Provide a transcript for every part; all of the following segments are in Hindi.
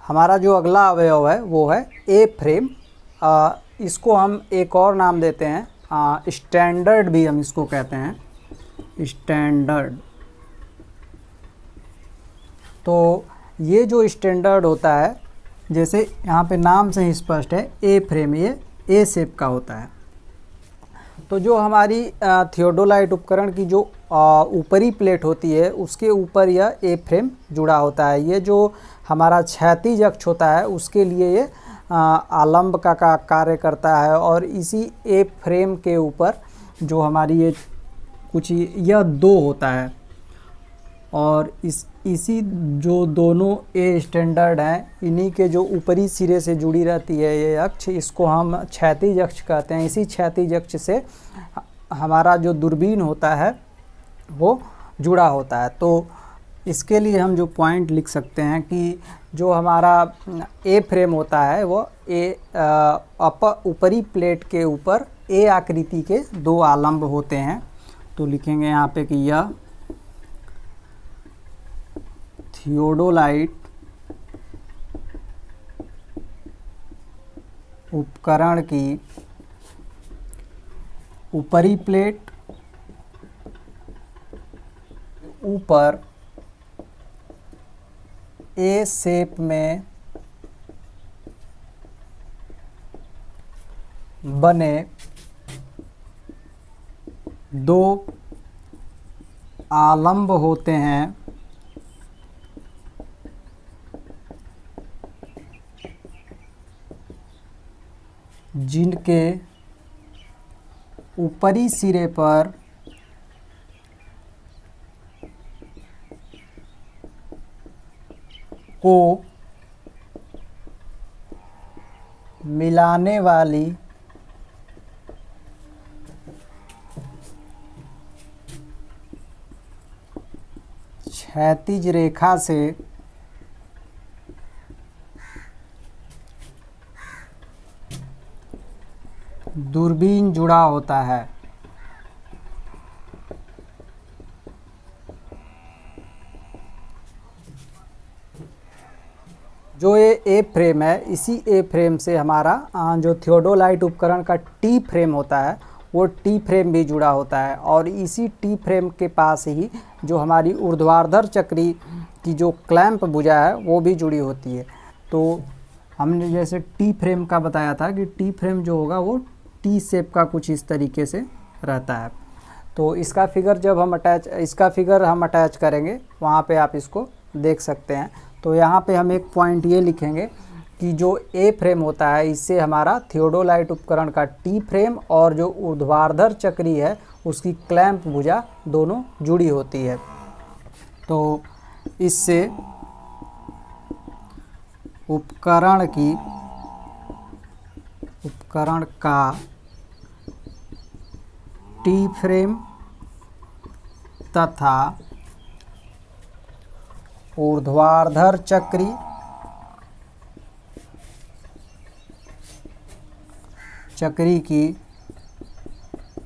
हमारा जो अगला अवयव है वो है ए फ्रेम। इसको हम एक और नाम देते हैं स्टैंडर्ड भी हम इसको कहते हैं, स्टैंडर्ड। तो ये जो स्टैंडर्ड होता है, जैसे यहाँ पे नाम से ही स्पष्ट है ए फ्रेम, ये ए शेप का होता है। तो जो हमारी थियोडोलाइट उपकरण की जो ऊपरी प्लेट होती है उसके ऊपर यह ए फ्रेम जुड़ा होता है। ये जो हमारा क्षैतिज अक्ष होता है उसके लिए ये आलंब का कार्य करता है, और इसी ए फ्रेम के ऊपर जो हमारी ये कुछ यह दो होता है, और इसी जो दोनों ए स्टैंडर्ड हैं इन्हीं के जो ऊपरी सिरे से जुड़ी रहती है ये अक्ष, इसको हम क्षैतिज अक्ष कहते हैं। इसी क्षैतिज अक्ष से हमारा जो दूरबीन होता है वो जुड़ा होता है। तो इसके लिए हम जो पॉइंट लिख सकते हैं कि जो हमारा ए फ्रेम होता है वो ऊपरी प्लेट के ऊपर ए आकृति के दो आलंब होते हैं। तो लिखेंगे यहाँ पे कि यह थियोडोलाइट उपकरण की ऊपरी प्लेट ऊपर ए शेप में बने दो आलंब होते हैं, जिनके ऊपरी सिरे पर को मिलाने वाली क्षैतिज रेखा से दूरबीन जुड़ा होता है। जो ये ए फ्रेम है, इसी ए फ्रेम से हमारा जो थियोडोलाइट उपकरण का टी फ्रेम होता है वो टी फ्रेम भी जुड़ा होता है, और इसी टी फ्रेम के पास ही जो हमारी ऊर्ध्वाधर चक्री की जो क्लैंप भुजा है वो भी जुड़ी होती है। तो हमने जैसे टी फ्रेम का बताया था कि टी फ्रेम जो होगा वो टी शेप का कुछ इस तरीके से रहता है। तो इसका फिगर जब हम अटैच करेंगे वहाँ पे आप इसको देख सकते हैं। तो यहाँ पे हम एक पॉइंट ये लिखेंगे कि जो ए फ्रेम होता है इससे हमारा थियोडोलाइट उपकरण का टी फ्रेम और जो ऊर्ध्वाधर चक्री है उसकी क्लैंप भुजा दोनों जुड़ी होती है। तो इससे उपकरण का टी फ्रेम तथा ऊर्ध्वाधर चक्री की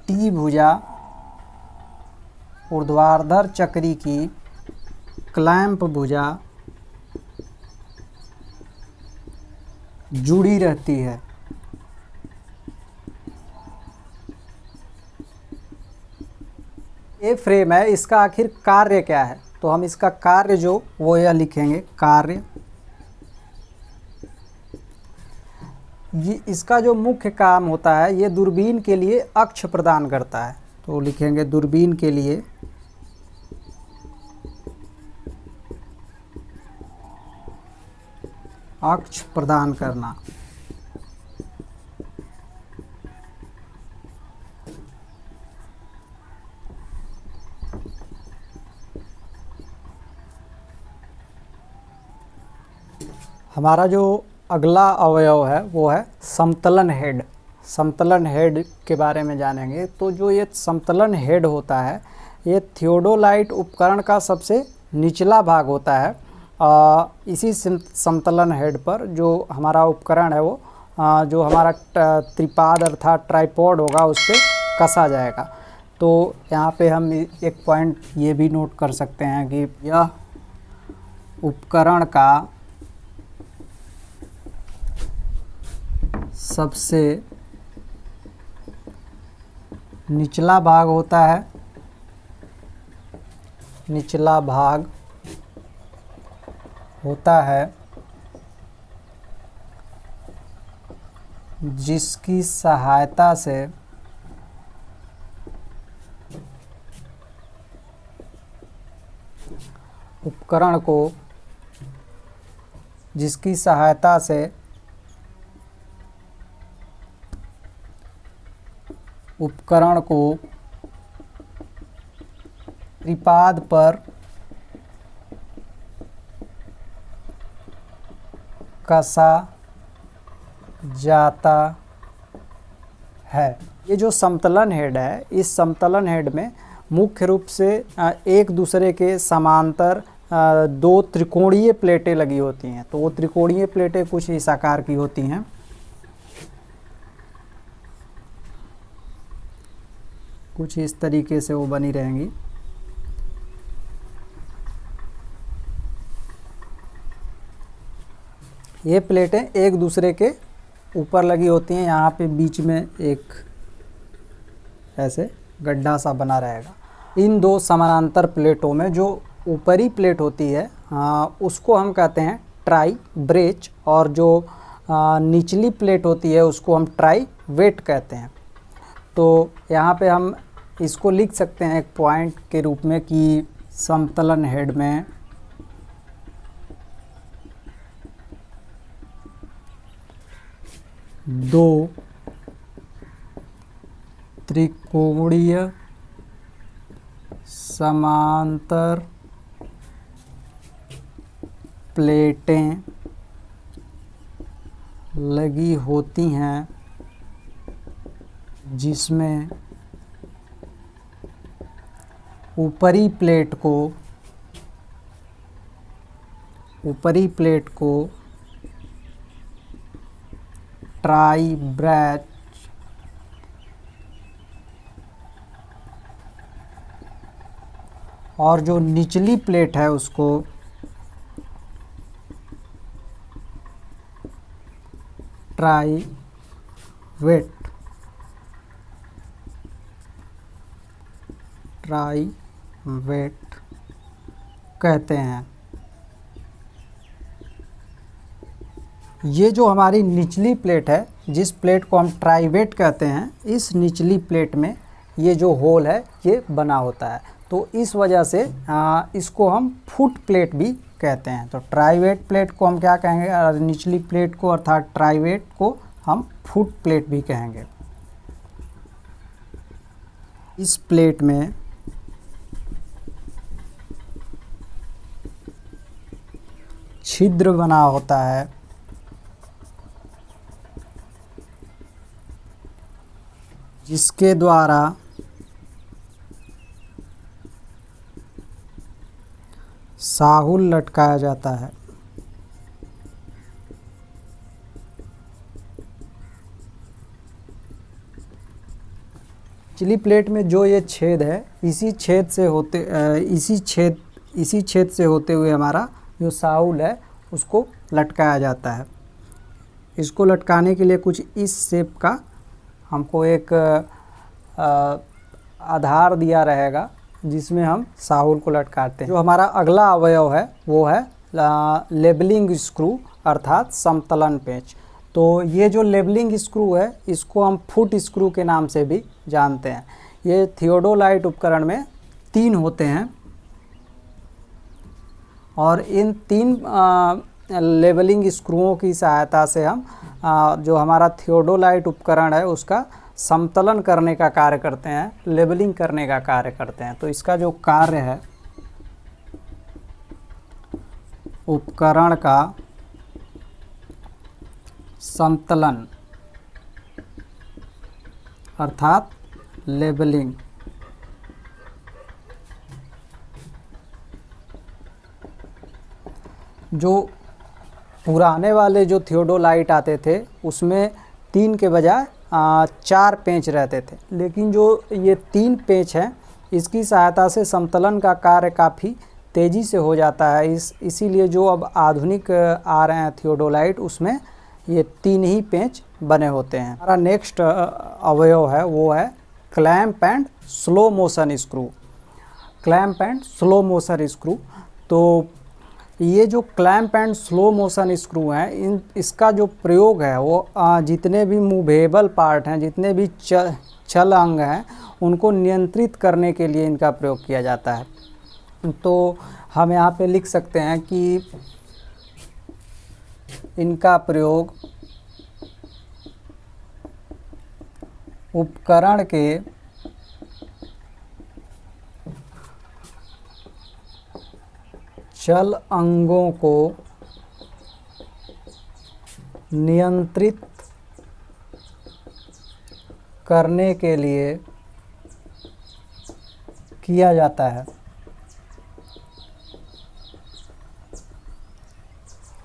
टी भुजा ऊर्ध्वाधर चक्री की क्लैंप भुजा जुड़ी रहती है। ये फ्रेम है, इसका आखिर कार्य क्या है? तो हम इसका कार्य जो वो यह लिखेंगे, कार्य। ये इसका जो मुख्य काम होता है ये दूरबीन के लिए अक्ष प्रदान करता है। तो लिखेंगे दूरबीन के लिए अक्ष प्रदान करना। हमारा जो अगला अवयव है वो है समतलन हेड। समतलन हेड के बारे में जानेंगे। तो जो ये समतलन हेड होता है ये थियोडोलाइट उपकरण का सबसे निचला भाग होता है। इसी समतलन हेड पर जो हमारा उपकरण है वो जो हमारा त्रिपाद अर्थात ट्राइपॉड होगा उस पर कसा जाएगा। तो यहाँ पे हम एक पॉइंट ये भी नोट कर सकते हैं कि यह उपकरण का सबसे निचला भाग होता है, निचला भाग होता है जिसकी सहायता से उपकरण को, जिसकी सहायता से उपकरण को त्रिपाद पर कसा जाता है। ये जो समतलन हेड है, इस समतलन हेड में मुख्य रूप से एक दूसरे के समांतर दो त्रिकोणीय प्लेटें लगी होती हैं। तो वो त्रिकोणीय प्लेटें कुछ इस आकार की होती हैं। कुछ इस तरीके से वो बनी रहेंगी। ये प्लेटें एक दूसरे के ऊपर लगी होती हैं। यहाँ पे बीच में एक ऐसे गड्ढा सा बना रहेगा। इन दो समानांतर प्लेटों में जो ऊपरी प्लेट होती है उसको हम कहते हैं ट्राई ब्रेच, और जो निचली प्लेट होती है उसको हम ट्राई वेट कहते हैं। तो यहाँ पे हम इसको लिख सकते हैं एक पॉइंट के रूप में कि समतलन हेड में दो त्रिकोणीय समांतर प्लेटें लगी होती हैं, जिसमें ऊपरी प्लेट को ट्राई ब्रेच और जो निचली प्लेट है उसको ट्राई वेट कहते हैं। ये जो हमारी निचली प्लेट है, जिस प्लेट को हम ट्राइवेट कहते हैं, इस निचली प्लेट में ये जो होल है ये बना होता है। तो इस वजह से इसको हम फुट प्लेट भी कहते हैं। तो ट्राइवेट प्लेट को हम क्या कहेंगे, और निचली प्लेट को अर्थात ट्राइवेट को हम फुट प्लेट भी कहेंगे। इस प्लेट में छिद्र बना होता है, जिसके द्वारा साहुल लटकाया जाता है। निचली प्लेट में जो ये छेद है, इसी छेद से होते हुए हमारा जो साहुल है उसको लटकाया जाता है। इसको लटकाने के लिए कुछ इस शेप का हमको एक आधार दिया रहेगा, जिसमें हम साहुल को लटकाते हैं। जो हमारा अगला अवयव है वो है लेबलिंग स्क्रू अर्थात समतलन पेंच। तो ये जो लेबलिंग स्क्रू है इसको हम फुट स्क्रू के नाम से भी जानते हैं। ये थियोडोलाइट उपकरण में 3 होते हैं, और इन 3 लेबलिंग स्क्रूओं की सहायता से हम जो हमारा थियोडोलाइट उपकरण है उसका समतलन करने का कार्य करते हैं, लेबलिंग करने का कार्य करते हैं। तो इसका जो कार्य है उपकरण का समतलन अर्थात लेबलिंग। जो पुराने वाले जो थियोडोलाइट आते थे उसमें 3 के बजाय 4 पेंच रहते थे, लेकिन जो ये 3 पेंच हैं इसकी सहायता से समतलन का कार्य काफ़ी तेज़ी से हो जाता है। इसीलिए जो अब आधुनिक आ रहे हैं थियोडोलाइट उसमें ये 3 ही पेंच बने होते हैं। हमारा नेक्स्ट अवयव है वो है clamp and slow motion screw. Clamp and slow motion screw. तो ये जो clamp and slow motion screw हैं, इसका जो प्रयोग है वो जितने भी मूवेबल पार्ट हैं, जितने भी चल अंग हैं, उनको नियंत्रित करने के लिए इनका प्रयोग किया जाता है। तो हम यहाँ पे लिख सकते हैं कि इनका प्रयोग उपकरण के चल अंगों को नियंत्रित करने के लिए किया जाता है।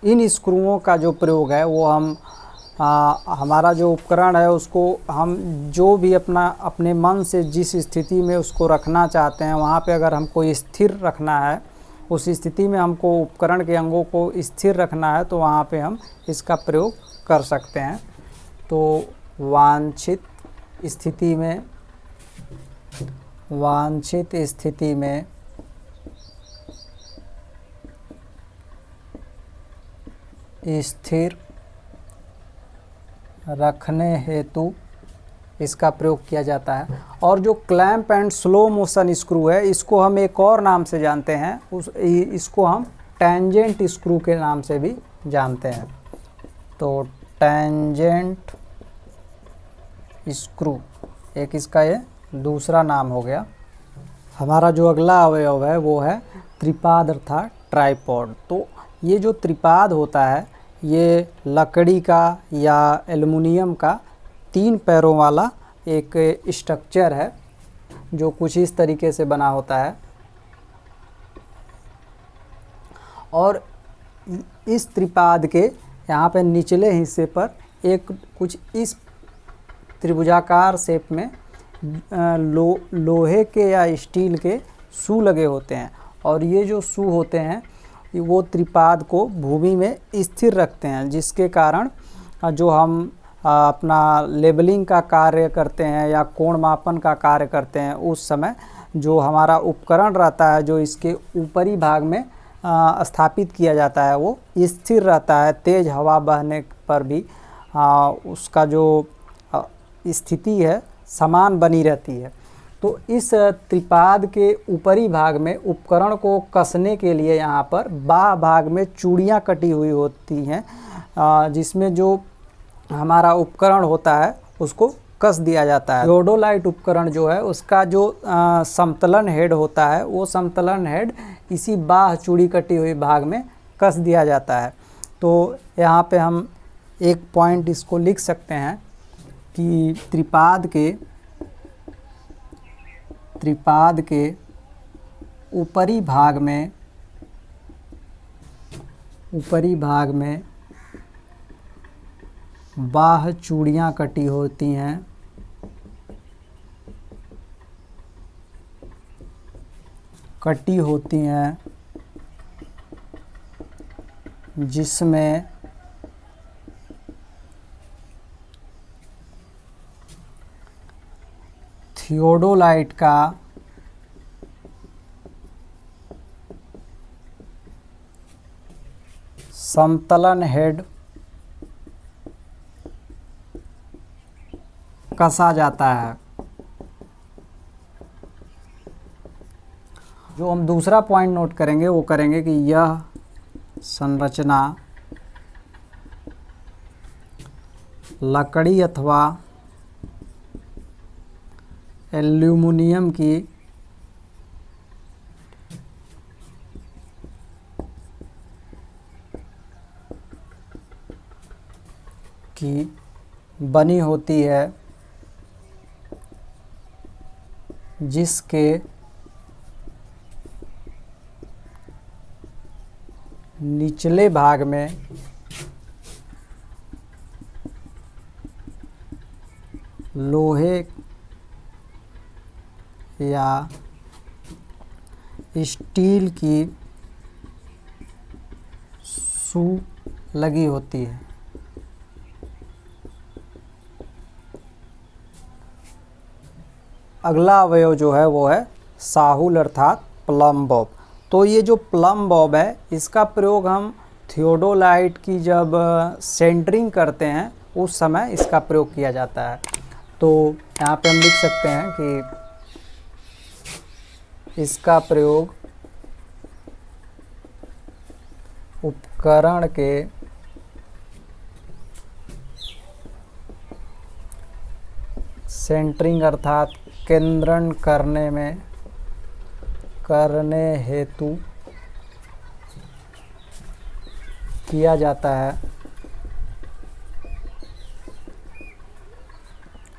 इन स्क्रूओं का जो प्रयोग है वो हम हमारा जो उपकरण है उसको हम जो भी अपने मन से जिस स्थिति में उसको रखना चाहते हैं, वहाँ पे अगर हमको स्थिर रखना है, उस स्थिति में हमको उपकरण के अंगों को स्थिर रखना है, तो वहाँ पे हम इसका प्रयोग कर सकते हैं। तो वांछित स्थिति में स्थिर रखने हेतु इसका प्रयोग किया जाता है। और जो clamp and slow motion screw है, इसको हम एक और नाम से जानते हैं, इसको हम टेंजेंट स्क्रू के नाम से भी जानते हैं। तो टेंजेंट स्क्रू एक इसका ये दूसरा नाम हो गया। हमारा जो अगला अवयव है वो है त्रिपाद अर्थात ट्राइपॉड। तो ये जो त्रिपाद होता है ये लकड़ी का या एल्युमिनियम का 3 पैरों वाला एक स्ट्रक्चर है जो कुछ इस तरीके से बना होता है। और इस त्रिपाद के यहाँ पे निचले हिस्से पर एक कुछ इस त्रिभुजाकार शेप में लोहे के या स्टील के शू लगे होते हैं। और ये जो शू होते हैं वो त्रिपाद को भूमि में स्थिर रखते हैं, जिसके कारण जो हम अपना लेबलिंग का कार्य करते हैं या कोण मापन का कार्य करते हैं, उस समय जो हमारा उपकरण रहता है जो इसके ऊपरी भाग में स्थापित किया जाता है वो स्थिर रहता है। तेज़ हवा बहने पर भी उसका जो स्थिति है समान बनी रहती है। तो इस त्रिपाद के ऊपरी भाग में उपकरण को कसने के लिए यहाँ पर बाह्य भाग में चूड़ियाँ कटी हुई होती हैं, जिसमें जो हमारा उपकरण होता है उसको कस दिया जाता है। थियोडोलाइट उपकरण जो है उसका जो समतलन हेड होता है वो समतलन हेड इसी बाह्य चूड़ी कटी हुई भाग में कस दिया जाता है। तो यहाँ पे हम एक पॉइंट इसको लिख सकते हैं कि त्रिपाद के ऊपरी भाग में बाह्य चूड़ियाँ कटी होती हैं, जिसमें थियोडोलाइट का समतलन हेड कसा जाता है। जो हम दूसरा पॉइंट नोट करेंगे वो करेंगे कि यह संरचना लकड़ी अथवा एल्यूमिनियम की बनी होती है, जिसके निचले भाग में लोहे या स्टील की शू लगी होती है। अगला अवयव जो है वो है साहुल अर्थात प्लम बॉब। तो ये जो प्लम बॉब है इसका प्रयोग हम थियोडोलाइट की जब सेंटरिंग करते हैं उस समय इसका प्रयोग किया जाता है। तो यहाँ पे हम लिख सकते हैं कि इसका प्रयोग उपकरण के सेंटरिंग अर्थात केंद्रण करने हेतु किया जाता है।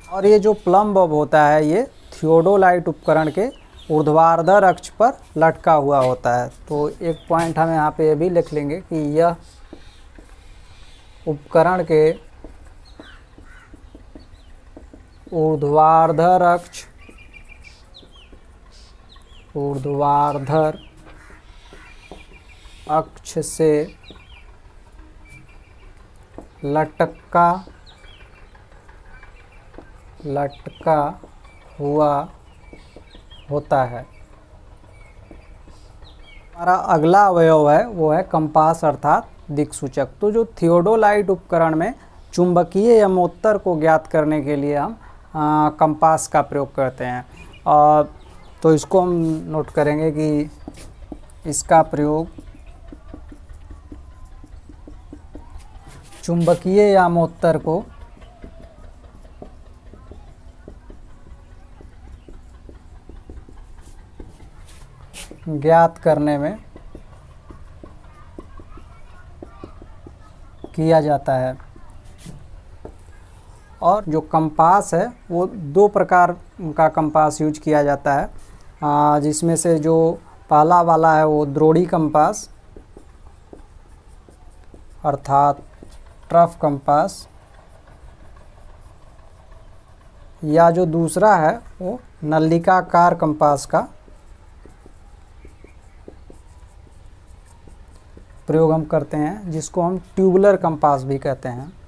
और ये जो प्लम बॉब होता है ये थियोडोलाइट उपकरण के ऊर्ध्वाधर अक्ष पर लटका हुआ होता है। तो एक पॉइंट हम यहाँ पे ये भी लिख लेंगे कि यह उपकरण के ऊर्ध्वाधर अक्ष से लटका हुआ होता है। हमारा अगला अवयव है वो है कंपास अर्थात दिक्सूचक। तो जो थियोडोलाइट उपकरण में चुंबकीय यमोत्तर को ज्ञात करने के लिए हम कंपास का प्रयोग करते हैं। तो इसको हम नोट करेंगे कि इसका प्रयोग चुंबकीय यमोत्तर को ज्ञात करने में किया जाता है। और जो कंपास है वो दो प्रकार का कंपास यूज किया जाता है, जिसमें से जो पहला वाला है वो द्रोणी कंपास अर्थात ट्रफ कंपास, या जो दूसरा है वो नलिकाकार कंपास का प्रयोग हम करते हैं, जिसको हम ट्यूबुलर कंपास भी कहते हैं।